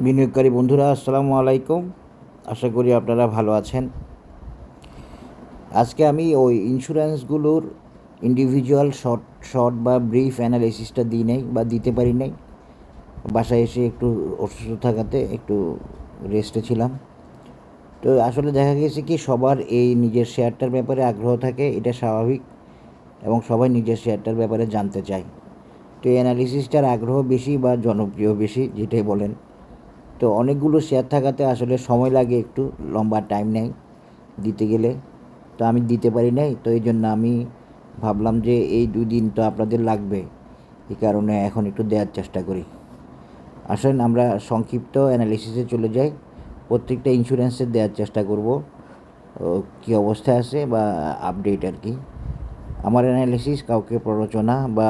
বিনিয়োগকারী বন্ধুরা আসসালামু আলাইকুম। আশা করি আপনারা ভালো আছেন। আজকে আমি ওই ইন্স্যুরেন্সগুলোর ইন্ডিভিজুয়াল শর্ট বা ব্রিফ অ্যানালিসিসটা দিই নাই বা দিতে পারি নাই। বাসায় এসে একটু অসুস্থ থাকাতে একটু রেস্টে ছিলাম। তো আসলে দেখা গেছে কি সবার এই নিজের শেয়ারটার ব্যাপারে আগ্রহ থাকে, এটা স্বাভাবিক, এবং সবাই নিজের শেয়ারটার ব্যাপারে জানতে চায়। তো এই অ্যানালিসিসটার আগ্রহ বেশি বা জনপ্রিয় বেশি, যেটাই বলেন। তো অনেকগুলো শেয়ার থাকাতে আসলে সময় লাগে, একটু লম্বা টাইম নেয় দিতে গেলে। তো আমি দিতে পারি নাই, তো এই জন্য আমি ভাবলাম যে এই 2 দিন তো আপনাদের লাগবে, এই কারণে এখন একটু দেওয়ার চেষ্টা করি। আসেন আমরা সংক্ষিপ্ত অ্যানালিসিসে চলে যাই। প্রত্যেকটা ইন্স্যুরেন্সের দেওয়ার চেষ্টা করব কী অবস্থায় আছে বা আপডেট আর কি। আমার অ্যানালিসিস কাউকে প্ররোচনা বা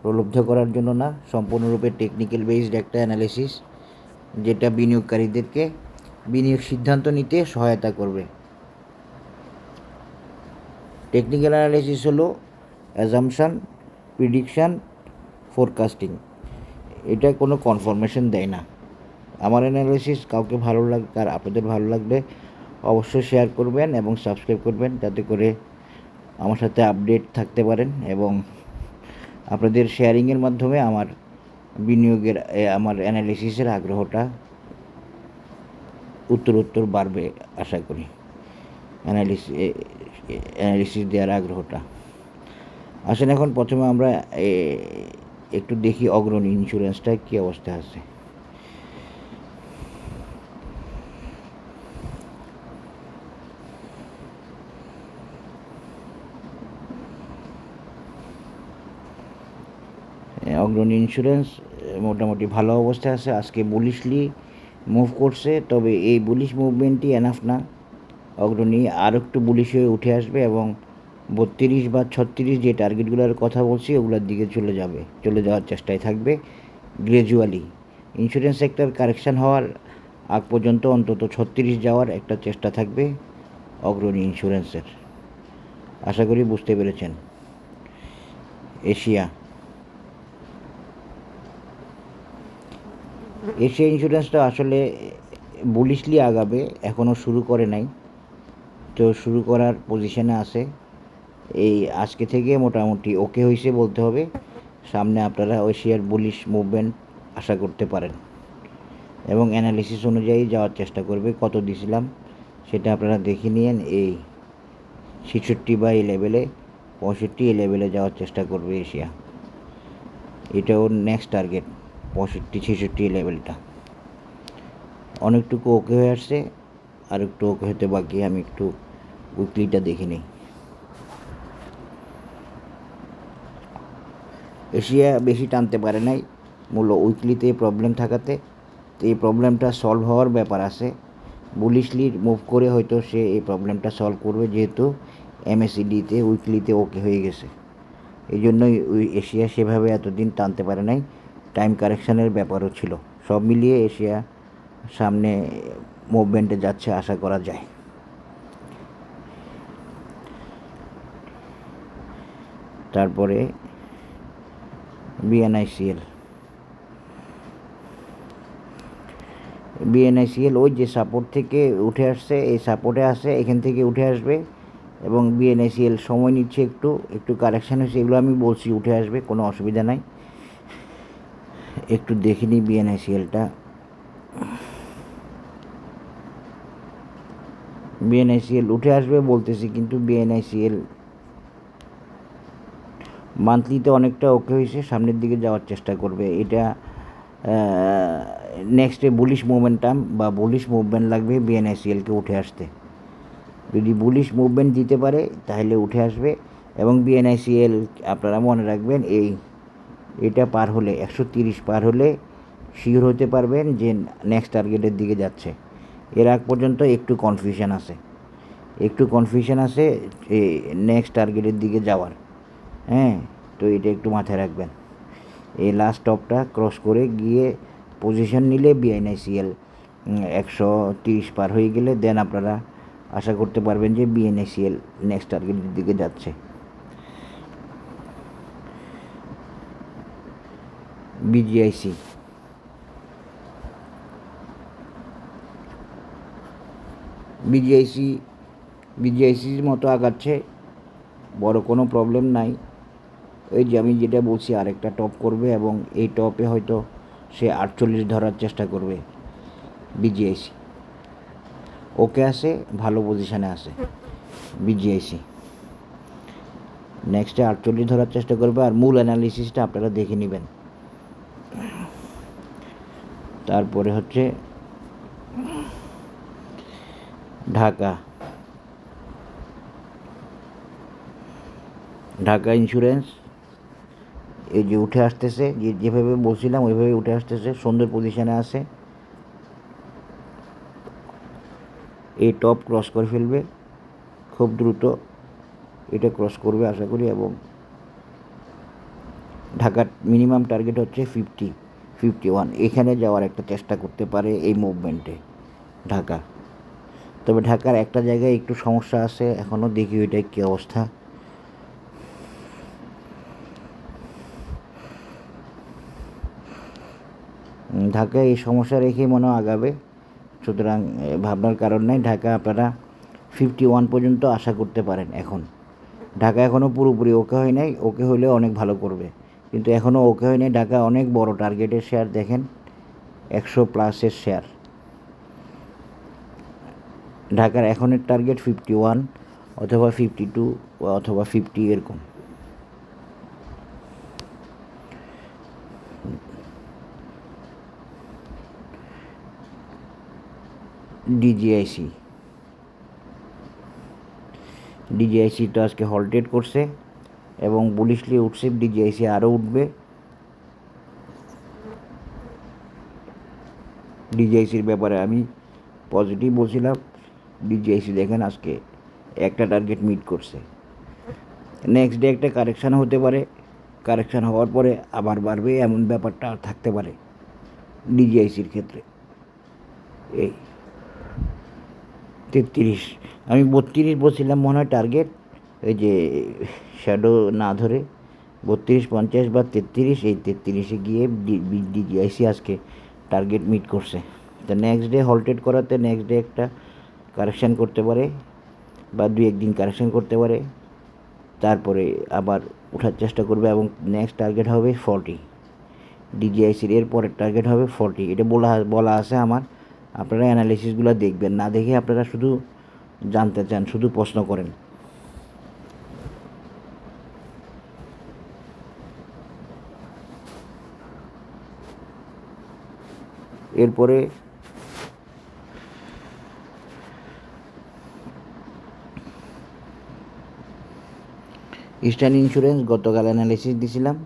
প্রলুব্ধ করার জন্য না, সম্পূর্ণরূপে টেকনিক্যাল বেসড একটা অ্যানালিসিস, যেটা বিনিয়োগকারীদেরকে বিনিয়োগ সিদ্ধান্ত নিতে সহায়তা করবে। টেকনিক্যাল অ্যানালিসিস হলো অ্যাজাম্পশান, প্রিডিকশান, ফোরকাস্টিং। এটা কোনো কনফার্মেশন দেয় না। আমার অ্যানালিসিস কাউকে ভালো লাগবে, আর আপনাদের ভালো লাগবে অবশ্যই শেয়ার করবেন এবং সাবস্ক্রাইব করবেন, যাতে করে আমার সাথে আপডেট থাকতে পারেন, এবং আপনাদের শেয়ারিংয়ের মাধ্যমে আমার বিনিয়োগের আমার অ্যানালিসিসের আগ্রহটা উত্তরোত্তর বাড়বে আশা করি। অ্যানালিসিস দেওয়ার আগ্রহটা। আসেন এখন প্রথমে আমরা একটু দেখি অগ্রণী ইন্স্যুরেন্সটা কী অবস্থা আছে। অগ্রণী ইন্স্যুরেন্স মোটামুটি ভালো অবস্থায় আছে। আজকে বুলিশলি মুভ করছে, তবে এই বুলিশ মুভমেন্টই এনাফ না। অগ্রণী আর একটু বুলিশ হয়ে উঠে আসবে এবং 32 বা 36 যে টার্গেটগুলোর কথা বলছি ওগুলোর দিকে চলে যাওয়ার চেষ্টায় থাকবে গ্র্যাজুয়ালি। ইন্স্যুরেন্স সেক্টর কারেকশান হওয়ার আগ পর্যন্ত অন্তত 36 যাওয়ার একটা চেষ্টা থাকবে অগ্রণী ইন্স্যুরেন্সের। আশা করি বুঝতে পেরেছেন। এশিয়া ইন্স্যুরেন্সটা আসলে বুলিশলি আগাবে, এখনও শুরু করে নাই, তো শুরু করার পজিশনে আছে। এই আজকে থেকে মোটামুটি ওকে হয়েছে বলতে হবে। সামনে আপনারা এশিয়ার বুলিশ মুভমেন্ট আশা করতে পারেন, এবং অ্যানালিসিস অনুযায়ী যাওয়ার চেষ্টা করবে। কত দিয়েছিলাম সেটা আপনারা দেখে নিন। এই 66 বা এই লেভেলে, 65 এই লেভেলে যাওয়ার চেষ্টা করবে এশিয়া। এটা ওর নেক্সট টার্গেট, 65-66 লেভেলটা। অনেকটুকু ওকে হয়ে আসছে, আর একটু ওকে হতে বাকি। আমি একটু উইকলিটা দেখে নিই। এশিয়া বেশি টানতে পারে নাই, মূল উইকলিতে প্রবলেম থাকাতে। তো এই প্রবলেমটা সলভ হওয়ার ব্যাপার আছে। বুলিশলি মুভ করে হয়তো সে এই প্রবলেমটা সলভ করবে, যেহেতু এমএসিডিতে উইকলিতে ওকে হয়ে গেছে। এই জন্যই এশিয়া সেভাবে এতদিন টানতে পারে নাই, টাইম কারেকশানের ব্যাপারও ছিল। সব মিলিয়ে এশিয়া সামনে মুভমেন্টে যাচ্ছে আশা করা যায়। তারপরে বিএনআইসিএল ওই যে সাপোর্ট থেকে উঠে আসছে, এই সাপোর্টে আসে, এখান থেকে উঠে আসবে, এবং বিএনআইসিএল সময় নিচ্ছে, একটু কারেকশান হচ্ছে, এগুলো আমি বলছি উঠে আসবে, কোনো অসুবিধা নাই। একটু দেখে নিই বিএনআইসিএলটা। বিএনআইসিএল উঠে আসবে বলতেছি, কিন্তু বিএনআইসিএল মান্থলিতে অনেকটা ওকে হয়েছে, সামনের দিকে যাওয়ার চেষ্টা করবে। এটা নেক্সটে বুলিশ মোমেন্টাম বা বুলিশ মুভমেন্ট লাগবে বিএনআইসিএলকে উঠে আসতে। যদি বুলিশ মুভমেন্ট দিতে পারে তাহলে উঠে আসবে, এবং বিএনআইসিএল আপনারা মনে রাখবেন, এটা পার হলে 130 পার হলে শিওর হতে পারবেন যে নেক্সট টার্গেটের দিকে যাচ্ছে। এর আগ পর্যন্ত একটু কনফিউশন আছে নেক্সট টার্গেটের দিকে যাওয়ার। হ্যাঁ, তো এটা একটু মাথায় রাখবেন। এই লাস্ট টপটা ক্রস করে গিয়ে পজিশন নিলে বিএনআইসিএল 130 পার হয়ে গেলে দেন আপনারা আশা করতে পারবেন যে বিএনআইসিএল নেক্সট টার্গেটের দিকে যাচ্ছে। বিজিআইসি বিজিআইসির মতো আগাচ্ছে, বড় কোনো প্রবলেম নাই। ওই যে আমি যেটা বলছি, আরেকটা টপ করবে এবং এই টপে হয়তো সে 48 ধরার চেষ্টা করবে। বিজিআইসি ওকে আছে, ভালো পজিশানে আছে বিজিআইসি। নেক্সটে 48 ধরার চেষ্টা করবে, আর মূল অ্যানালিসিসটা আপনারা দেখে নেবেন। তারপরে হচ্ছে ঢাকা ইন্স্যুরেন্স, এই যে উঠে আসতেছে, যেভাবে বলছিলাম ওইভাবে উঠে আসতেছে, সুন্দর পজিশানে আছে। এই টপ ক্রস করে ফেলবে খুব দ্রুত, এটা ক্রস করবে আশা করি। এবং ঢাকার মিনিমাম টার্গেট হচ্ছে 51, এখানে যাওয়ার একটা চেষ্টা করতে পারে এই মুভমেন্টে ঢাকা। তবে ঢাকার একটা জায়গায় একটু সমস্যা আছে এখনও, দেখি ওইটাই কী অবস্থা। ঢাকা এই সমস্যা রেখেই মনে আগাবে, সুতরাং ভাবনার কারণ নেই। ঢাকা আপনারা 51 পর্যন্ত আশা করতে পারেন। এখন ঢাকা এখনও পুরোপুরি ওকে হয় নাই, ওকে হলে অনেক ভালো করবে, কিন্তু এখনও ওকে হয় নাই। ঢাকা অনেক বড় টার্গেটের শেয়ার, দেখেন 100+ শেয়ার। ঢাকার এখনের টার্গেট 51 অথবা 52 অথবা 50 এরকম। ডিজিআইসি তো আজকে হলটেড করছে এবং বুলিশলি উঠছে, ডিজিআইসি আরও উঠবে। ডিজিআইসির ব্যাপারে আমি পজিটিভ বলছিলাম, ডিজিআইসি দেখেন আজকে একটা টার্গেট মিট করছে। নেক্সট ডে একটা কারেকশান হতে পারে, কারেকশান হওয়ার পরে আবার বাড়বে, এমন ব্যাপারটা থাকতে পারে ডিজিআইসির ক্ষেত্রে। এই 33, আমি 32 বলছিলাম মনে হয় টার্গেট, এই যে শ্যাডো না ধরে 32, 50 বা 33, এই 33-এ গিয়ে ডিজিআইসি আজকে টার্গেট মিট করছে। তো নেক্সট ডে হলটেড করাতে নেক্সট ডে একটা কারেকশান করতে পারে বা 2-1 দিন কারেকশান করতে পারে, তারপরে আবার ওঠার চেষ্টা করবে এবং নেক্সট টার্গেট হবে 40। ডিজিআইসির এর পরের টার্গেট হবে 40, এটা বলা আছে আমার। আপনারা অ্যানালিসিসগুলো দেখবেন, না দেখে আপনারা শুধু জানতে চান, শুধু প্রশ্ন করেন। এরপরে ইস্টার্ন ইন্স্যুরেন্স, গতকাল অ্যানালিসিস দিছিলাম,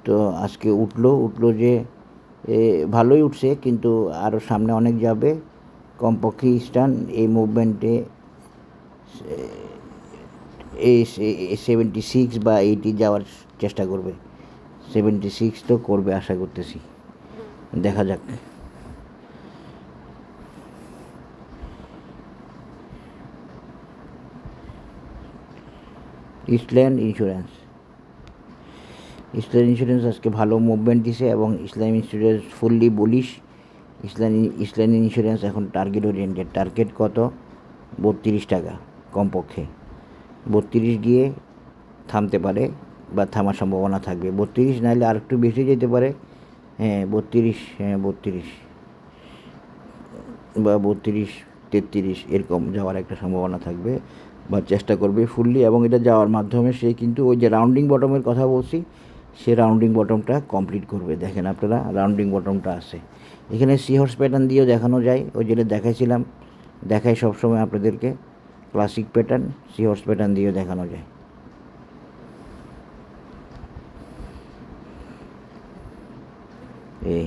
তো আজকে উঠলো যে ভালোই উঠছে, কিন্তু আরও সামনে অনেক যাবে। কমপক্ষে ইস্টার্ন এই মুভমেন্টে 76 বা 80 যাওয়ার চেষ্টা করবে। 76 তো করবে আশা করতেছি, দেখা যাক। ইস্টার্ন ইন্স্যুরেন্স আজকে ভালো মুভমেন্ট দিছে এবং ইসলাম ইন্স্যুরেন্স ফুললি বুলিশ। ইসলাম ইন্স্যুরেন্স এখন টার্গেট ওরিয়েন্টেড। টার্গেট কত? 32 টাকা কমপক্ষে। 32 গিয়ে থামতে পারে বা থামার সম্ভাবনা থাকবে। 32 নাহলে আর একটু বেশি যেতে পারে। 32 বা 32, 33 এরকম যাওয়ার একটা সম্ভাবনা থাকবে বা চেষ্টা করবে ফুললি, এবং এটা যাওয়ার মাধ্যমে সে কিন্তু ওই যে রাউন্ডিং বটমের কথা বলছি, সে রাউন্ডিং বটমটা কমপ্লিট করবে। দেখেন আপনারা, রাউন্ডিং বটমটা আছে এখানে। সি হর্স প্যাটার্ন দিয়েও দেখানো যায়, ওই যেটা দেখাইছিলাম, দেখাই সবসময় আপনাদেরকে classic pattern, sea horse pattern দিয়েও দেখানো যায়। এই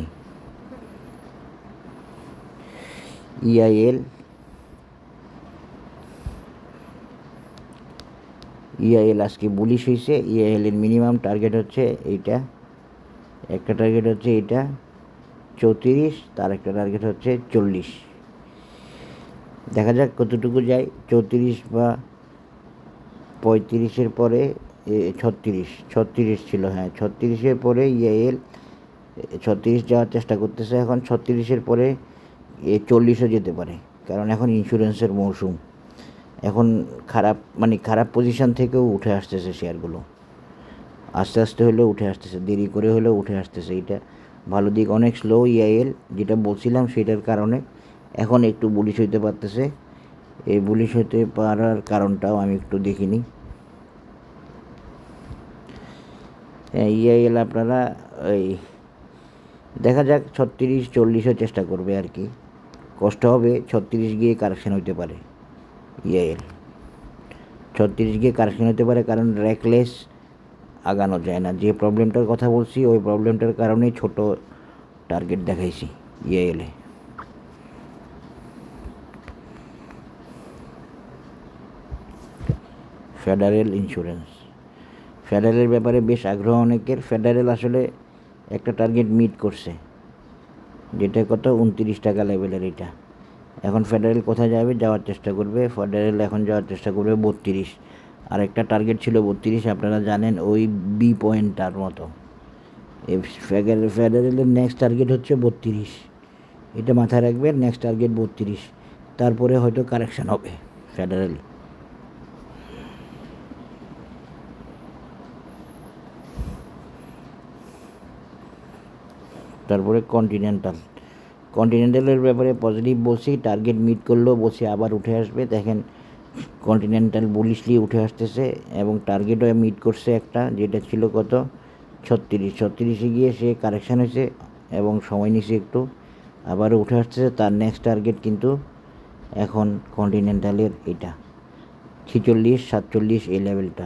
ইআইএল আজকে বুলিশ হয়েছে। ইআইএলের মিনিমাম টার্গেট হচ্ছে এইটা, একটা টার্গেট হচ্ছে এইটা 34, তার একটা টার্গেট হচ্ছে 40। দেখা যাক কতটুকু যায়। 34 বা 35-এর পরে 36 ছিল, 36-এর পরে ইআইএল 36 যাওয়ার চেষ্টা করতেছে এখন। 36-এর পরে 40-ও যেতে পারে। কারণ এখন ইন্স্যুরেন্সের মৌসুম। এখন খারাপ পজিশন থেকেও উঠে আসতেছে শেয়ারগুলো, আস্তে আস্তে হলেও উঠে আসতেছে, দেরি করে হলেও উঠে আসতেছে। এটা ভালো দিক। অনেক স্লো ইআইএল, যেটা বলছিলাম সেটার কারণে এখন একটু বুলিশ হইতে পারতেছে। এই বুলিশ হতে পারার কারণটাও আমি একটু দেখিনি। ইআইএল আপনারা ওই দেখা যাক 36-40ও চেষ্টা করবে আর কি, কষ্ট হবে। 36 গিয়ে কারেকশান হইতে পারে ইআইএল, 36 গিয়ে কারেকশান হতে পারে, কারণ র্যাকলেস আগানো যায় না। যে প্রবলেমটার কথা বলছি ওই প্রবলেমটার কারণেই ছোট টার্গেট দেখাইছি ইআইএলে। ফেডারেল ইন্স্যুরেন্স, ফেডারেলের ব্যাপারে বেশ আগ্রহ অনেকের। ফেডারেল আসলে একটা টার্গেট মিট করছে, যেটা কত 29 টাকা লেভেলের। এটা এখন ফেডারেল কোথায় যাবে, যাওয়ার চেষ্টা করবে। ফেডারেল এখন যাওয়ার চেষ্টা করবে 32, আর একটা টার্গেট ছিল 32, আপনারা জানেন, ওই বি পয়েন্টটার মতো। এই ফেডারেলের নেক্সট টার্গেট হচ্ছে 32, এটা মাথায় রাখবেন। নেক্সট টার্গেট 32, তারপরে হয়তো কারেকশান হবে ফেডারেল। তারপরে কন্টিনেন্টালের ব্যাপারে পজিটিভ বলছি, টার্গেট মিট করলেও বলছি আবার উঠে আসবে। দেখেন কন্টিনেন্টাল বুলিশলি উঠে আসতেছে এবং টার্গেটও মিট করছে একটা, যেটা ছিল কত 36 গিয়ে সে কারেকশান হয়েছে এবং সময় নিছে একটু, আবারও উঠে আসতেছে। তার নেক্সট টার্গেট কিন্তু এখন কন্টিনেন্টালের এটা 46-47 এই লেভেলটা।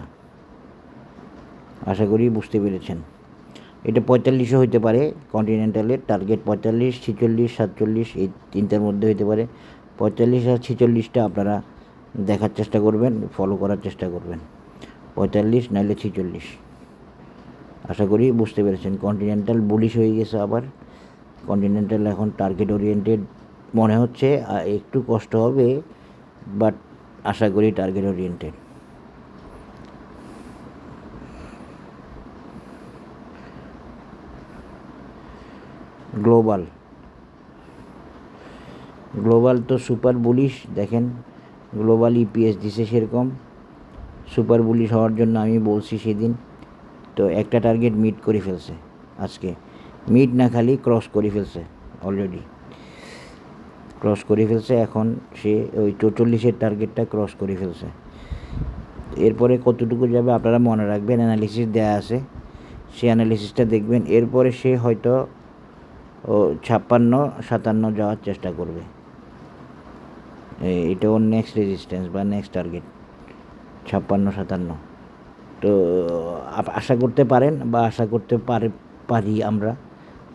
আশা করি বুঝতে পেরেছেন। এটা 45ও হইতে পারে, কন্টিনেন্টালের টার্গেট 45, 46, 47 এই তিনটার মধ্যে হইতে পারে। 45 আর 46টা আপনারা দেখার চেষ্টা করবেন, ফলো করার চেষ্টা করবেন। 45 নাইলে 46। আশা করি বুঝতে পেরেছেন। কন্টিনেন্টাল বুলিশ হয়ে গেছে আবার। কন্টিনেন্টাল এখন টার্গেট ওরিয়েন্টেড মনে হচ্ছে, একটু কষ্ট হবে, বাট আশা করি টার্গেট ওরিয়েন্টেড। গ্লোবাল তো সুপার বুলিশ। দেখেন গ্লোবাল ইপিএস দিছে সেরকম, সুপার বুলিশ হওয়ার জন্য আমি বলছি সেদিন। তো একটা টার্গেট মিট করে ফেলছে আজকে, মিট না খালি ক্রস করে ফেলছে, অলরেডি ক্রস করে ফেলছে। এখন সে ওই 44-এর টার্গেটটা ক্রস করে ফেলছে। এরপরে কতটুকু যাবে আপনারা মনে রাখবেন, অ্যানালিসিস দেওয়া আছে, সেই অ্যানালিসিসটা দেখবেন। এরপরে সে হয়তো 56-57 যাওয়ার চেষ্টা করবে। এটা ওর নেক্সট রেজিস্ট্যান্স বা নেক্সট টার্গেট 56-57। তো আশা করতে পারেন বা আশা করতে পারি আমরা,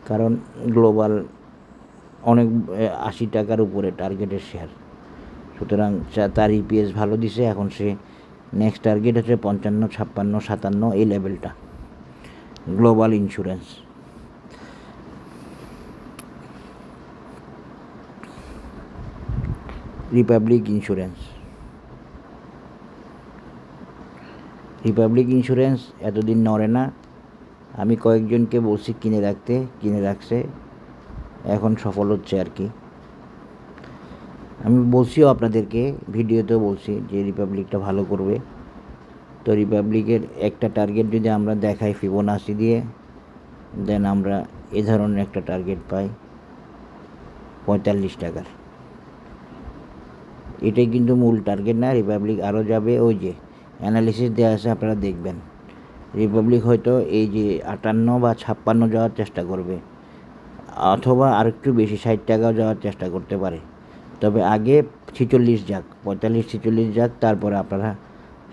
কারণ গ্লোবাল অনেক 80 টাকার উপরে টার্গেটের শেয়ার, সুতরাং তার ইপিএস ভালো দিছে। এখন সে নেক্সট টার্গেট হচ্ছে 55, 56, 57 এই লেভেলটা। Global insurance. রিপাবলিক ইন্স্যুরেন্স এতদিন নড়ে না, আমি কয়েকজনকে বলছি কিনে রাখছে, এখন সফল হচ্ছে আর কি। আমি বলছিও আপনাদেরকে, ভিডিওতেও বলছি যে রিপাবলিকটা ভালো করবে। তো রিপাবলিকের একটা টার্গেট যদি আমরা দেখাই ফিবোনাচি দিয়ে, দেন আমরা এ ধরনের একটা টার্গেট পাই 45 টাকার। এটাই কিন্তু মূল টার্গেট না, রিপাবলিক আরও যাবে। ওই যে অ্যানালিসিস দেওয়া আছে আপনারা দেখবেন, রিপাবলিক হয়তো এই যে 58 বা 56 যাওয়ার চেষ্টা করবে, অথবা আরেকটু বেশি 60 টাকাও যাওয়ার চেষ্টা করতে পারে। তবে আগে 46 যাক, 45-46 যাক, তারপরে আপনারা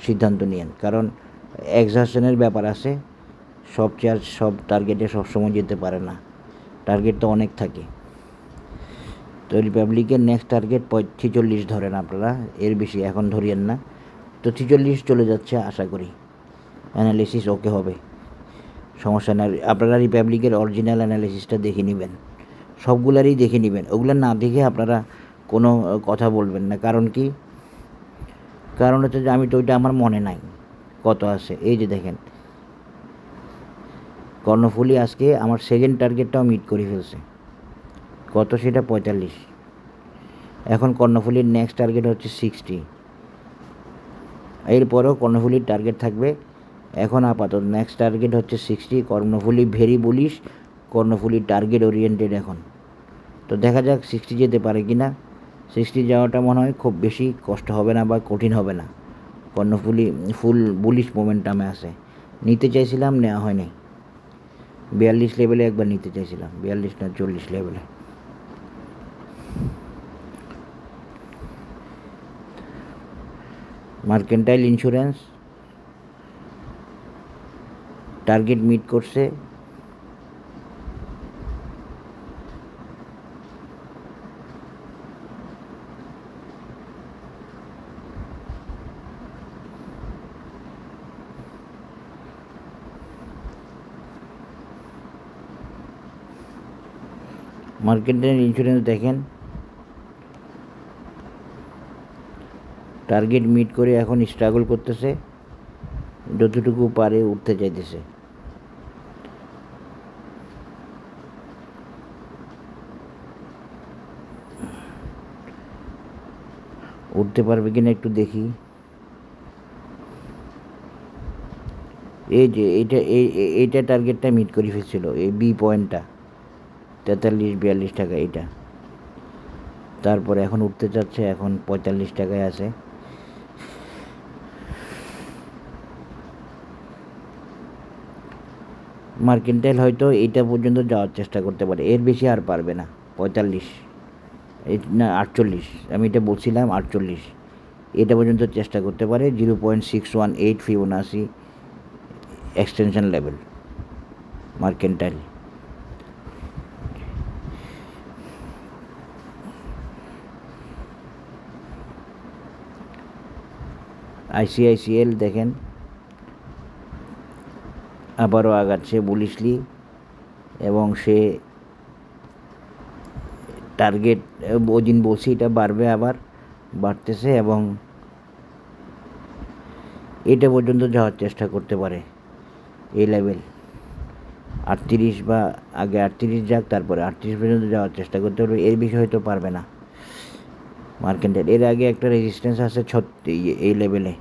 সিদ্ধান্ত নিন। কারণ এক্সাশনের ব্যাপার আছে, সব টার্গেটে সবসময় যেতে পারে না, টার্গেট তো অনেক থাকে। তো রিপাবলিকের নেক্সট টার্গেট 46 ধরেন আপনারা, এর বেশি এখন ধরিয়েন না। তো 46 চলে যাচ্ছে, আশা করি অ্যানালিসিস ওকে হবে, সমস্যা না। আপনারা রিপাবলিকের অরিজিনাল অ্যানালিসিসটা দেখে নেবেন, সবগুলারই দেখে নেবেন। ওগুলো না দেখে আপনারা কোনো কথা বলবেন না। কারণ কি, কারণ হচ্ছে যে আমি তো ওইটা আমার মনে নাই কত আছে। এই যে দেখেন কর্ণফুলি আজকে আমার সেকেন্ড টার্গেটটাও মিট করে ফেলছে, কত সেটা 45। এখন কর্ণফুলীর নেক্সট টার্গেট হচ্ছে 60, এরপরেও কর্ণফুলীর টার্গেট থাকবে। এখন আপাতত নেক্সট টার্গেট হচ্ছে 60। Karnaphuli very bullish, Karnaphuli target oriented এখন। তো দেখা যাক 60 যেতে পারে কি না। 60 যাওয়াটা মনে হয় খুব বেশি কষ্ট হবে না বা কঠিন হবে না। কর্ণফুলী ফুল বুলিশ মোমেন্টামে আছে। নিতে চাইছিলাম, নেওয়া হয়নি। 42 লেভেলে একবার নিতে চাইছিলাম, 42 না 40 লেভেলে। মার্কেন্টাইল ইন্স্যুরেন্স টার্গেট মিট করছে। মার্কেন্টাইল ইন্স্যুরেন্স দেখেন টার্গেট মিট করে এখন স্ট্রাগল করতেছে, যতটুকু পারে উঠতে চাইতেছে। উঠতে পারবে কিনা একটু দেখি। এই যে এইটা টার্গেটটা মিট করে ফেলছিল, এই বি পয়েন্টটা 43-42 টাকা এইটা। তারপরে এখন উঠতে চাচ্ছে, এখন 45 টাকায় আছে। মার্কেন্টাইল হয়তো এইটা পর্যন্ত যাওয়ার চেষ্টা করতে পারে, এর বেশি আর পারবে না। 45 না 48, আমি এটা বলছিলাম 48, এটা পর্যন্ত চেষ্টা করতে পারে। 0.618 Fibonacci extension level mercantile. ICICL দেখেন আবারও আগাচ্ছে বুলিশলি, এবং সে টার্গেট ওদিন বলছি এটা বাড়বে, আবার বাড়তেছে, এবং এটা পর্যন্ত যাওয়ার চেষ্টা করতে পারে। এই লেভেল 38 বা আগে 38 যাক, তারপরে 38 পর্যন্ত যাওয়ার চেষ্টা করতে পারবে, এর বেশি হয়তো পারবে না মার্কেন্টাইল। এর আগে একটা রেজিস্ট্যান্স আছে এই লেভেলে,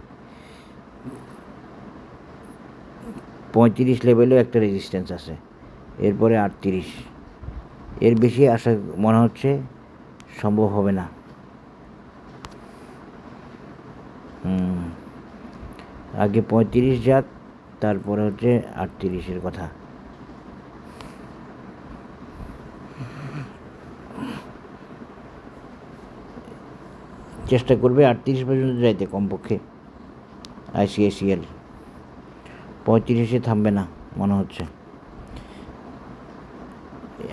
35 লেভেলেও একটা রেজিস্ট্যান্স আছে, এরপরে 38। এর বেশি আশা মনে হচ্ছে সম্ভব হবে না। আগে 35 যাক, তারপরে হচ্ছে 38-এর কথা। চেষ্টা করবে 38 পর্যন্ত যাইতে কমপক্ষে ICICL। 35-এ থামবে না মনে হচ্ছে।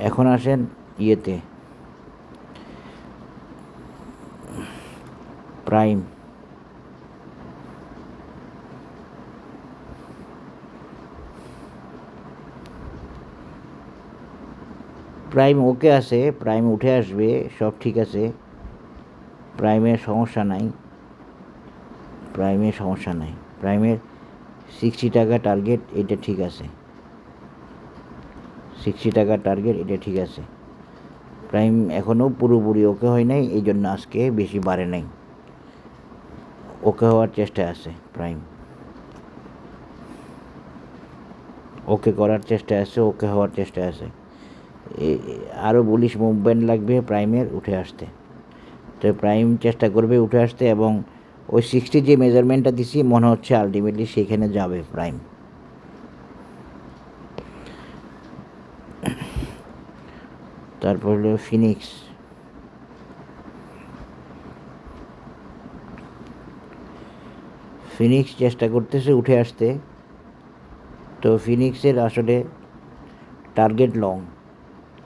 এখন আসেন ইয়েতে, প্রাইম। প্রাইম ওকে আছে, প্রাইম উঠে আসবে, সব ঠিক আছে, প্রাইমের সমস্যা নাই, প্রাইমের সমস্যা নাই। প্রাইমের 60 টাকা টার্গেট, এটা ঠিক আছে, 60 টাকা টার্গেট, এটা ঠিক আছে। প্রাইম এখনও পুরোপুরি ওকে হয় নাই, এই জন্য আজকে বেশি বাড়ে নাই, ওকে হওয়ার চেষ্টা আছে প্রাইম, ওকে করার চেষ্টা আছে, ওকে হওয়ার চেষ্টা আছে। আরও বুলিশ মুভমেন্ট লাগবে প্রাইমের উঠে আসতে। তো প্রাইম চেষ্টা করবে উঠে আসতে, এবং ওই 60 যে মেজারমেন্টটা দিছি মনে হচ্ছে আলটিমেটলি সেখানে যাবে প্রাইম। তারপর হলো ফিনিক্স। ফিনিক্স চেষ্টা করতেছে উঠে আসতে, তো ফিনিক্সের আসলে টার্গেট লং।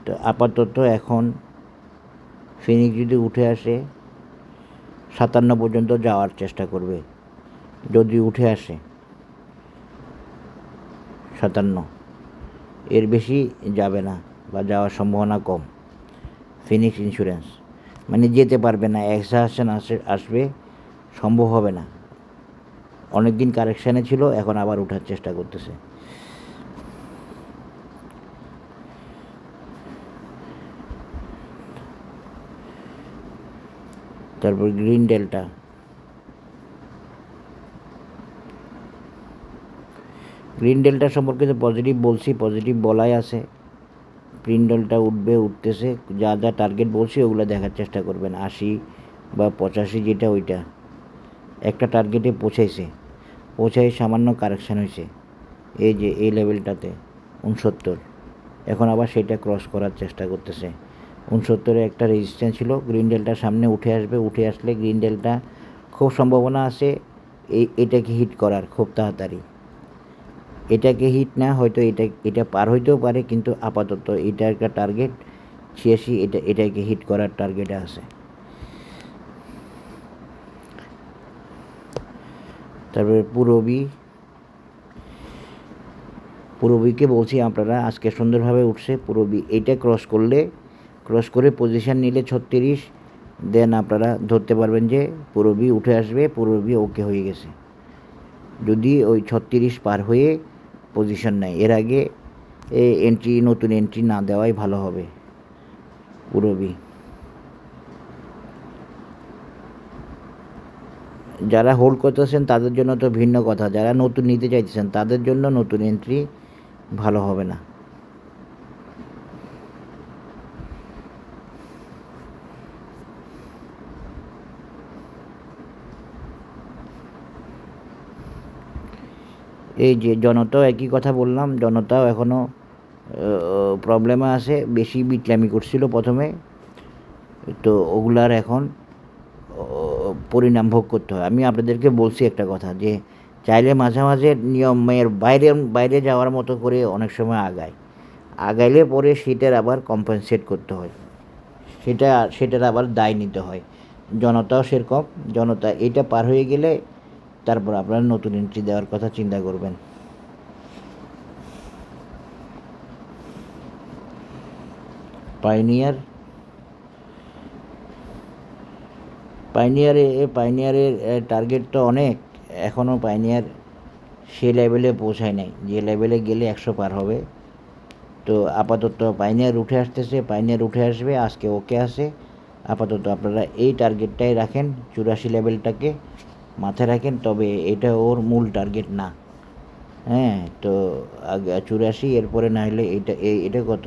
তো আপাতত এখন ফিনিক্স যদি উঠে আসে 57 পর্যন্ত যাওয়ার চেষ্টা করবে, যদি উঠে আসে 57, এর বেশি যাবে না বা যাওয়ার সম্ভাবনা কম। ফিনিক্স ইন্স্যুরেন্স মানে যেতে পারবে না, এক্সহাশন আসবে, সম্ভব হবে না। অনেক দিন কারেকশানে ছিল, এখন আবার ওঠার চেষ্টা করতেছে। তারপর গ্রিন ডেল্টা, গ্রিন ডেল্টা সম্পর্কে তো পজিটিভ বলছি, পজিটিভ বলাই আছে। গ্রিন ডেল্টা উঠবে, উঠতেছে, যা যা টার্গেট বলছি ওগুলো দেখার চেষ্টা করবেন। 80 বা 85 যেটা ওইটা একটা টার্গেটে পৌঁছাই সামান্য কারেকশান হয়েছে, এই যে এই লেভেলটাতে 69, এখন আবার সেটা ক্রস করার চেষ্টা করতেছে। 69-এ একটা রেজিস্ট্যান্স ছিল, গ্রিন ডেল্টার সামনে উঠে আসবে, উঠে আসলে গ্রিন ডেল্টা খুব সম্ভাবনা আছে এটাকে হিট করার খুব তাড়াতাড়ি। এটাকে হিট না হয়তো এটা পার হইতেও পারে, কিন্তু আপাতত এটা একটা টার্গেট 86, এটাকে হিট করার টার্গেটে আছে। তারপরে পুরবীকে বলছি আপনারা আজকে সুন্দরভাবে উঠছে পুরবী, এইটা ক্রস করে পজিশান নিলে 36, দেন আপনারা ধরতে পারবেন যে পুরবী উঠে আসবে, পুরবী ওকে হয়ে গেছে। যদি ওই 36 পার হয়ে পজিশন নেয়, এর আগে নতুন এন্ট্রি না দেওয়াই ভালো হবে পুরবী। যারা হোল্ড করতেছেন তাদের জন্য তো ভিন্ন কথা, যারা নতুন নিতে চাইতেছেন তাদের জন্য নতুন এন্ট্রি ভালো হবে না। এই যে জনতাও একই কথা বললাম, জনতাও এখনও প্রবলেমে আছে, বেশি বিটলামি করছিল প্রথমে, তো ওগুলার এখন পরিণাম ভোগ করতে হয়। আমি আপনাদেরকে বলছি একটা কথা, যে চাইলে মাঝে মাঝে নিয়মের বাইরে যাওয়ার মতো করে অনেক সময় আগাইলে পরে সেটার আবার কম্পেনসেট করতে হয়, সেটার আবার দায় নিতে হয়। জনতাও সেরকম, জনতা এটা পার হয়ে গেলে তারপর আপনারা নতুন এন্ট্রি দেওয়ার কথা চিন্তা করবেন। পাইনিয়ারের টার্গেট তো অনেক, এখনও পাইনিয়ার সে লেভেলে পৌঁছায় নাই যে লেভেলে গেলে 100 পার হবে। তো আপাতত পাইনিয়ার উঠে আসবে, আজকে ওকে আসে। আপাতত আপনারা এই টার্গেটটাই রাখেন, 84 লেভেলটাকে মাথায় রাখেন, তবে এটা ওর মূল টার্গেট না। হ্যাঁ, তো 84, এরপরে না হলে এটা কত,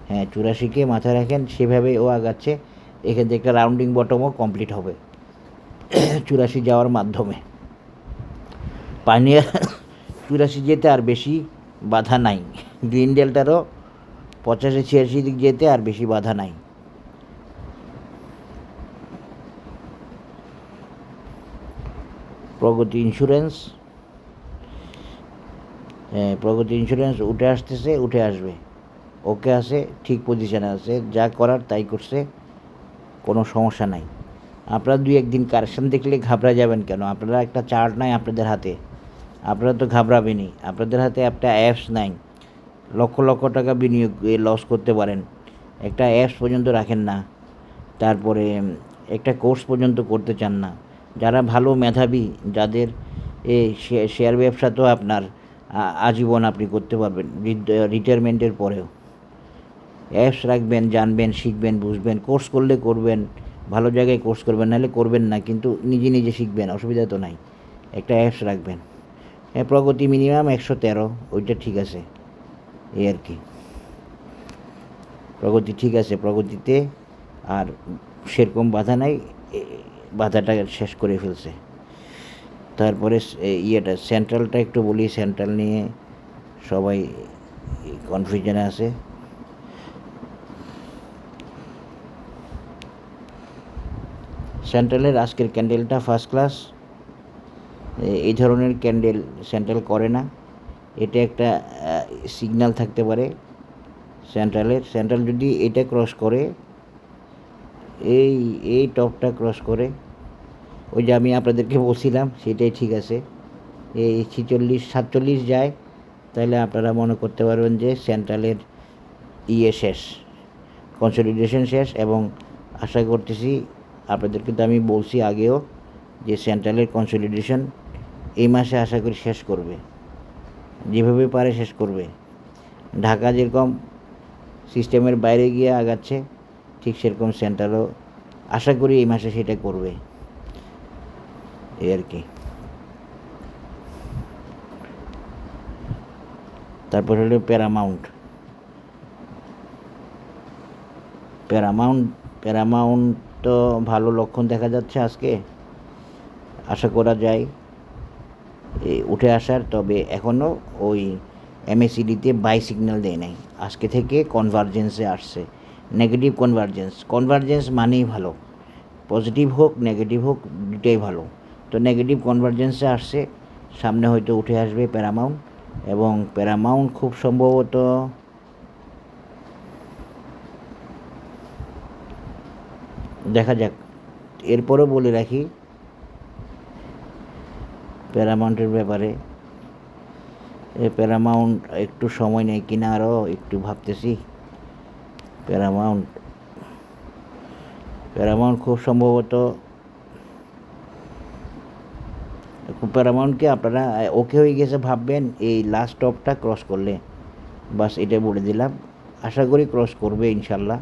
হ্যাঁ 84কে মাথায় রাখেন, সেভাবে ও আগাচ্ছে। এখান থেকে একটা রাউন্ডিং বটমও কমপ্লিট হবে 84 যাওয়ার মাধ্যমে। পাইনিয়ার 84 যেতে আর বেশি বাধা নাই, গ্রিন ডেল্টারও 85-86 দিক যেতে আর বেশি বাধা নাই। প্রগতি ইন্স্যুরেন্স উঠে আসবে, ওকে আছে, ঠিক পজিশানে আছে, যা করার তাই করছে, কোনো সমস্যা নাই। আপনারা 2-1 দিন কারেকশান দেখলে ঘাবড়া যাবেন কেন? আপনারা একটা চার্ট নাই আপনাদের হাতে, আপনারা তো ঘাবড়াবেনই। আপনাদের হাতে একটা অ্যাপস নাই, লক্ষ লক্ষ টাকা বিনিয়োগ লস করতে পারেন, একটা অ্যাপস পর্যন্ত রাখেন না, তারপরে একটা কোর্স পর্যন্ত করতে চান না। যারা ভালো মেধাবী, যাদের এই শেয়ার ব্যবসা তো আপনার আজীবন আপনি করতে পারবেন রিটায়ারমেন্টের পরেও। অ্যাপস রাখবেন, জানবেন, শিখবেন, বুঝবেন, কোর্স করলে করবেন, ভালো জায়গায় কোর্স করবেন, নাহলে করবেন না, কিন্তু নিজে শিখবেন, অসুবিধা তো নাই। একটা অ্যাপস রাখবেন। হ্যাঁ, প্রগতি মিনিমাম 113, ওইটা ঠিক আছে, এই আর কি। প্রগতি ঠিক আছে, প্রগতিতে আর সেরকম বাধা নাই, বাধাটা শেষ করে ফেলছে। তারপরে সেন্ট্রালটা একটু বলি, সেন্ট্রাল নিয়ে সবাই কনফিউশনে আছে। সেন্ট্রালের আজকের ক্যান্ডেলটা ফার্স্ট ক্লাস, এই ধরনের ক্যান্ডেল সেন্ট্রাল করে না, এটা একটা সিগন্যাল থাকতে পারে সেন্ট্রাল যদি এটা ক্রস করে, এই টপটা ক্রস করে, ওই যে আমি আপনাদেরকে বলছিলাম সেটাই ঠিক আছে, এই 46-47 যায়, তাহলে আপনারা মনে করতে পারবেন যে সেন্ট্রালের শেষ, কনসলিডেশন শেষ। এবং আশা করতেছি, আপনাদেরকে তো আমি বলছি আগেও, যে সেন্ট্রালের কনসলিডেশন এই মাসে আশা করি শেষ করবে, যেভাবে পারে শেষ করবে। ঢাকা যেরকম সিস্টেমের বাইরে গিয়ে আগাচ্ছে, ঠিক সেরকম সেন্ট্রালও আশা করি এই মাসে সেটা করবে, এই আর কি। তারপর হলো প্যারামাউন্ট। প্যারামাউন্ট তো ভালো লক্ষণ দেখা যাচ্ছে আজকে, আশা করা যায় উঠে আসার। তবে এখনও ওই এমএসিডিতে বাই সিগন্যাল দেয় নাই, আজকে থেকে কনভার্জেন্সে আসছে, নেগেটিভ কনভার্জেন্স মানেই ভালো, পজিটিভ হোক নেগেটিভ হোক দুটাই ভালো। তো নেগেটিভ কনভার্জেন্সে আসছে, সামনে হয়তো উঠে আসবে প্যারামাউন্ট, এবং প্যারামাউন্ট খুব সম্ভবত দেখা যাক। এরপরও বলে রাখি প্যারামাউন্টের ব্যাপারে, প্যারামাউন্ট একটু সময় নেয় কিনা, আরও একটু ভাবতেছি। প্যারামাউন্ট খুব সম্ভবত, প্যারামাউন্টকে আপনারা ওকে হয়ে গেছে ভাববেন এই লাস্ট টপটা ক্রস করলে, বাস এটা বলে দিলাম। আশা করি ক্রস করবে ইনশাল্লাহ,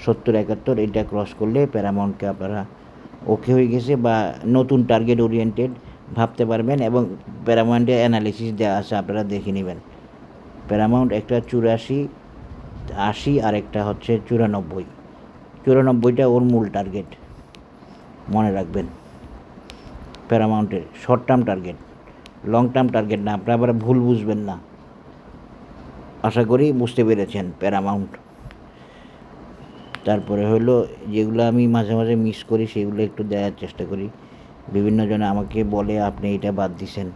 70-71 এটা ক্রস করলে প্যারামাউন্টকে আপনারা ওকে হয়ে গেছে বা নতুন টার্গেট ওরিয়েন্টেড ভাবতে পারবেন। এবং প্যারামাউন্টের অ্যানালিসিস দেওয়া আছে, আপনারা দেখে নেবেন। প্যারামাউন্ট একটা 84-80 আর একটা হচ্ছে 94-94টা ওর মূল টার্গেট, মনে রাখবেন। প্যারামাউন্টের short term target, long term target না, আপনারা আবার ভুল বুঝবেন না। আশা করি বুঝতে পেরেছেন প্যারামাউন্ট। তারপরে হলো যেগুলো আমি মাঝে মাঝে মিস করি সেগুলো একটু দেওয়ার চেষ্টা করি। বিভিন্ন জনে আমাকে বলে আপনি এটা বাদ দিছেন,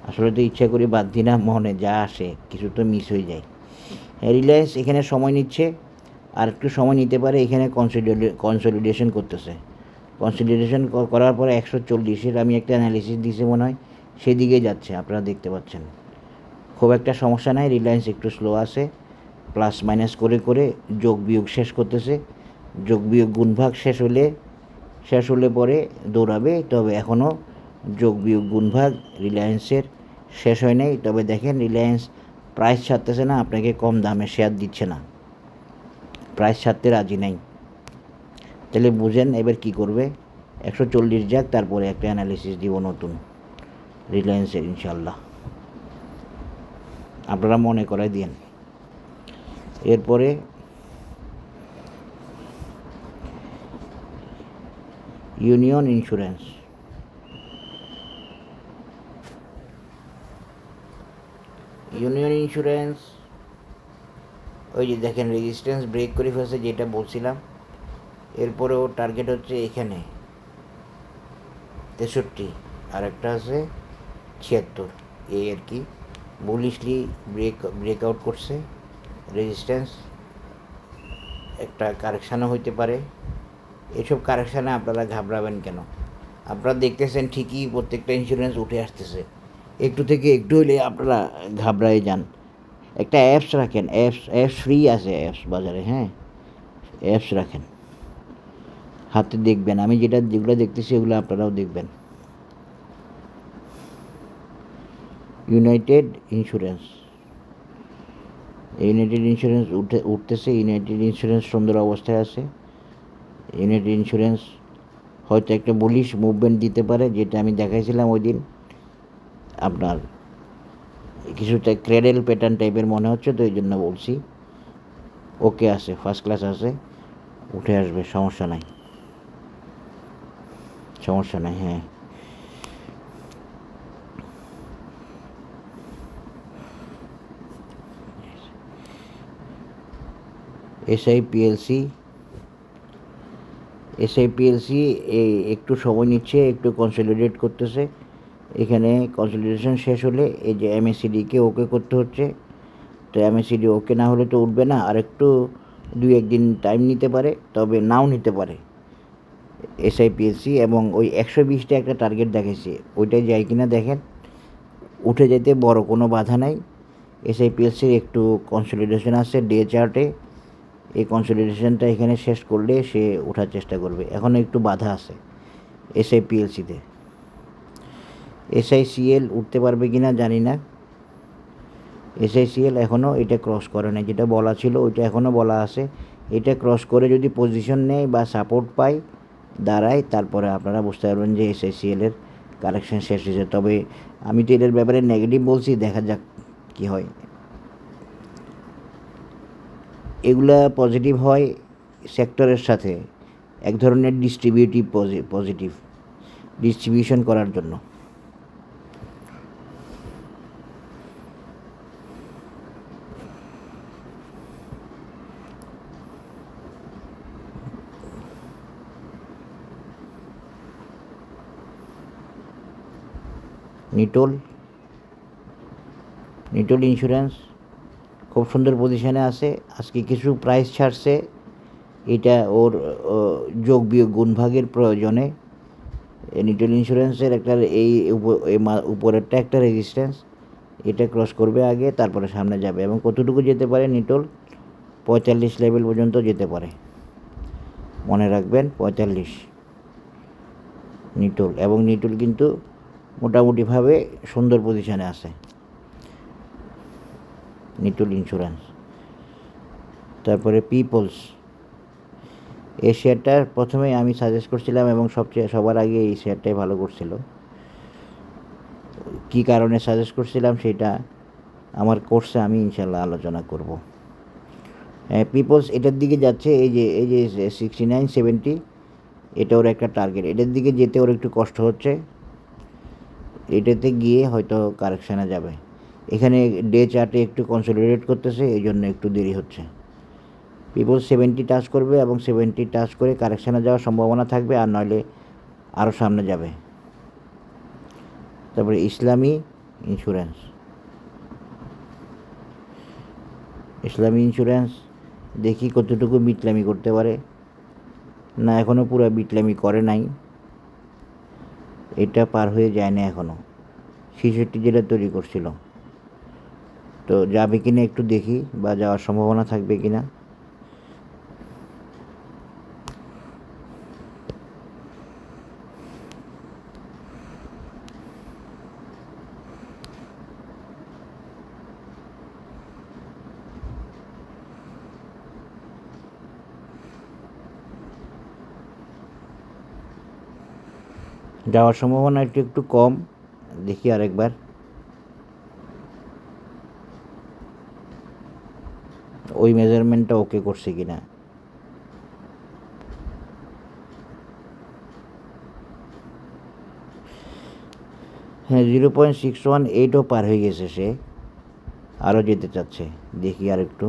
আসলে তো ইচ্ছা করি বাদ দিই না, মনে যা আসে কিছু তো মিস হয়ে যায়। রিলায়েন্স এখানে সময় নিচ্ছে, আর একটু সময় নিতে পারে, এখানে কনসলিডেশন করতেছে। কনসলিডেশন করার পরে 140-এর আমি একটা অ্যানালিসিস দিয়েছি মনে হয়, সেদিকে যাচ্ছে, আপনারা দেখতে পাচ্ছেন। খুব একটা সমস্যা নাই, রিলায়েন্স একটু স্লো আছে, প্লাস মাইনাস করে করে যোগ বিয়োগ শেষ করতেছে। যোগ বিয়োগ গুণভাগ শেষ হলে পরে দৌড়াবে। তবে এখনও যোগ বিয়োগ গুণভাগ রিলায়েন্সের শেষ হয় নাই। তবে দেখেন রিলায়েন্স প্রাইস ছাড়তেছে না, আপনাকে কম দামে শেয়ার দিচ্ছে না, প্রাইস ছাড়তে রাজি নাই। তাহলে বুঝেন এবার কি করবে, 140 যাক, তারপরে একটা অ্যানালিসিস দিব নতুন রিলায়েন্সের ইনশাল্লাহ, আপনারা মনে করাই দিন। এরপরে ইউনিয়ন ইন্স্যুরেন্স। ওই যে দেখেন রেজিস্ট্যান্স ব্রেক করে ফেলছে, যেটা বলছিলাম। এরপরেও টার্গেট হচ্ছে এখানে 63, আর একটা আছে 76, এই আর কি। বুলিশলি ব্রেকআউট করছে, রেজিস্ট্যান্স একটা কারেকশানও হইতে পারে। এসব কারেকশানে আপনারা ঘাবড়াবেন কেন? আপনারা দেখতেছেন ঠিকই প্রত্যেকটা ইন্স্যুরেন্স উঠে আসতেছে, একটু থেকে একটু হইলে আপনারা ঘাবড়ায় যান। একটা অ্যাপস রাখেন, অ্যাপস ফ্রি আছে অ্যাপস বাজারে, হ্যাঁ, অ্যাপস রাখেন, হাতে দেখবেন। আমি যেগুলো দেখতেছি ওগুলো আপনারাও দেখবেন। ইউনাইটেড ইন্স্যুরেন্স উঠতেছে। ইউনাইটেড ইন্স্যুরেন্স সুন্দর অবস্থায় আছে। ইউনাইটেড ইন্স্যুরেন্স হয়তো একটা বুলিশ মুভমেন্ট দিতে পারে, যেটা আমি দেখাইছিলাম ওই দিন। আপনার কিছুটা ক্রেডেল প্যাটার্ন টাইপের মনে হচ্ছে, তো এই জন্য বলছি। ওকে আছে, ফার্স্ট ক্লাস আছে, উঠে আসবে, সমস্যা নাই। হ্যাঁ। এসআইপিএলসি একটু সময় নিচ্ছে, একটু কনসলিডেট করতেছে। এখানে কনসলিডেশন শেষ হলে এই যে এমএসিডিকে ওকে করতে হচ্ছে। তো এমএসিডি ওকে না হলে তো উঠবে না, আর একটু 2-1 দিন টাইম নিতে পারে, তবে নাও নিতে পারে এসআইপিএলসি। এবং ওই 120টা একটা টার্গেট দেখেছে, ওইটাই যায় কিনা দেখেন। উঠে যেতে বড় কোনো বাধা নাই। এসআইপিএলসির একটু কনসলিডেশন আছে ডে চার্টে, এই কনসলিডেশনটা এখানে শেষ করলে সে ওঠার চেষ্টা করবে। এখনও একটু বাধা আছে এসআইপিএলসিতে। এসআইসিএল উঠতে পারবে কি না জানি না। এসআইসিএল এখনও এটা ক্রস করে না, যেটা বলা ছিল ওইটা এখনও বলা আছে। এটা ক্রস করে যদি পজিশন নেয় বা সাপোর্ট পায় দাঁড়ায়, তারপরে আপনারা বুঝতে পারবেন যে SICL এর কারেকশন শেষ হয়েছে। তবে আমি তো এটার ব্যাপারে নেগেটিভ বলছি, দেখা যাক কী হয়। এগুলা পজিটিভ হয় সেক্টরের সাথে, এক ধরনের পজিটিভ ডিস্ট্রিবিউশন করার জন্য। নিটোল ইন্স্যুরেন্স খুব সুন্দর পজিশানে আছে। আজকে কিছু প্রাইস ছাড়ছে, এটা ওর যোগ বিয়োগ গুণভাগের প্রয়োজনে নিটোল ইন্স্যুরেন্সের একটা এই উপরেরটা একটা রেজিস্ট্যান্স, এটা ক্রস করবে আগে, তারপরে সামনে যাবে। এবং কতটুকু যেতে পারে নিটোল? 45 লেভেল পর্যন্ত যেতে পারে, মনে রাখবেন 45 নিটোল। এবং নিটোল কিন্তু মোটামুটিভাবে সুন্দর পজিশানে আছে নিটোল ইন্স্যুরেন্স। তারপরে পিপলস, এই শেয়ারটা প্রথমেই আমি সাজেস্ট করছিলাম এবং সবার আগে এই শেয়ারটাই ভালো করছিল। কী কারণে সাজেস্ট করছিলাম সেটা আমার কোর্সে আমি ইনশাল্লাহ আলোচনা করব। পিপলস এটার দিকে যাচ্ছে, এই যে 69-70, এটা ওর একটা টার্গেট। এটার দিকে যেতে ওর একটু কষ্ট হচ্ছে, এটাতে গিয়ে হয়তো কারেকশানে যাবে। এখানে ডে চার্টে একটু কনসলিডেট করতেছে, এই জন্য একটু দেরি হচ্ছে। পিপলস 70 টাচ করবে এবং 70 টাচ করে কারেকশানে যাওয়ার সম্ভাবনা থাকবে, আর নইলে আরও সামনে যাবে। তারপরে ইসলামী ইন্স্যুরেন্স দেখি কতটুকু বিটলামি করতে পারে। না, এখনও পুরো বিটলামি করে নাই, এটা পার হয়ে যায় না এখনও, 66 যেটা তৈরি করছিল। তো যাবে কিনা একটু দেখি, বা যাওয়ার সম্ভাবনা থাকবে কিনা। যাওয়ার সম্ভাবনা একটু কম, দেখি আরেকবার। ওই মেজারমেন্টটা ওকে করছে কিনা। হ্যাঁ, 0.618ও পার হয়ে গেছে, সে আরও যেতে চাচ্ছে, দেখি আর একটু।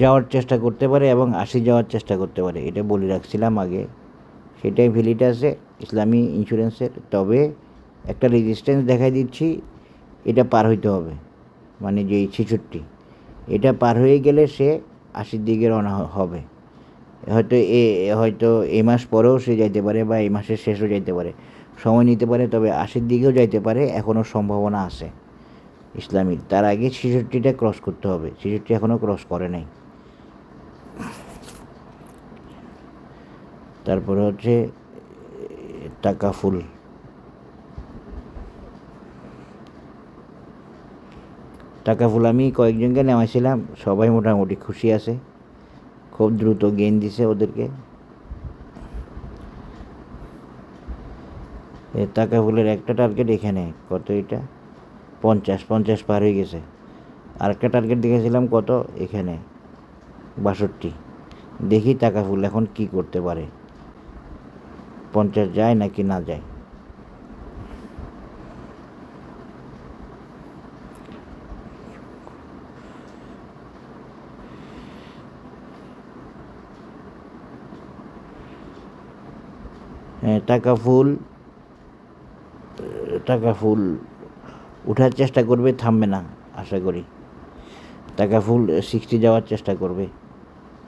যাওয়ার চেষ্টা করতে পারে এবং 80 যাওয়ার চেষ্টা করতে পারে, এটা বলে রাখছিলাম আগে। সেটাই ভ্যালিড আছে ইসলামী ইন্স্যুরেন্সের। তবে একটা রেজিস্ট্যান্স দেখাই দিচ্ছি, এটা পার হইতে হবে, মানে যেই 66, এটা পার হয়ে গেলে সে 80-র দিকে রওনা হবে। হয়তো এই মাস পরেও সে যাইতে পারে, বা এই মাসের শেষও যাইতে পারে, সময় নিতে পারে। তবে 80-র দিকেও যাইতে পারে, এখনও সম্ভাবনা আছে ইসলামীর। তার আগে 66টা ক্রস করতে হবে, 66 এখনও ক্রস করে নাই। তারপরে হচ্ছে টাকাফুল আমি কয়েকজনকে নেওয়াইছিলাম, সবাই মোটামুটি খুশি আছে, খুব দ্রুত গেইন দিছে ওদেরকে। টাকাফুলের একটা টার্গেট এখানে কত, এটা 50 পার হয়ে গেছে। আর একটা টার্গেট দেখেছিলাম কত, এখানে 62। দেখি টাকাফুল এখন কি করতে পারে, 50 যায় নাকি না যায়। টাকাফুল উঠার চেষ্টা করবে, থামবে না আশা করি। টাকাফুল 60 যাওয়ার চেষ্টা করবে,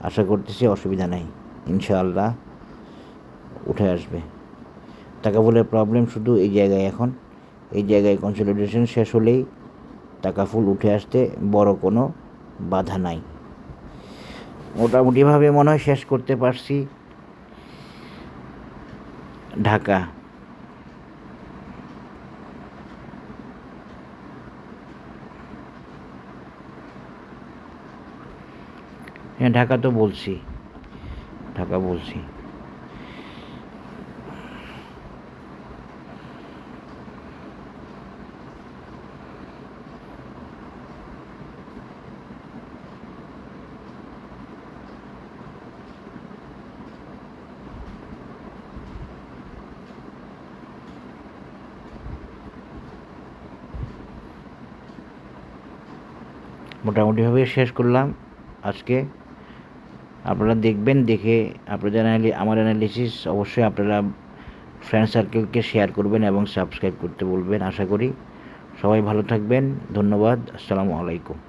আশা করতেছি, অসুবিধা নাই ইনশাআল্লাহ। উঠে আসবে। টাকা ফুলের প্রবলেম শুধু এই জায়গায়, এখন এই জায়গায় কনসলিডেশন শেষ হলেই টাকা ফুল উঠে আসতে বড় কোনো বাধা নাই। মোটামুটিভাবে মনে হয় শেষ করতে পারছি। ঢাকা, হ্যাঁ ঢাকা তো বলছি, ঢাকা বলছি। মোটামুটিভাবে শেষ করলাম আজকে। আপনারা দেখবেন, দেখে আপনাদের আমার অ্যানালিসিস অবশ্যই আপনারা ফ্রেন্ড সার্কেলকে শেয়ার করবেন এবং সাবস্ক্রাইব করতে বলবেন। আশা করি সবাই ভালো থাকবেন। ধন্যবাদ। আসসালামু আলাইকুম।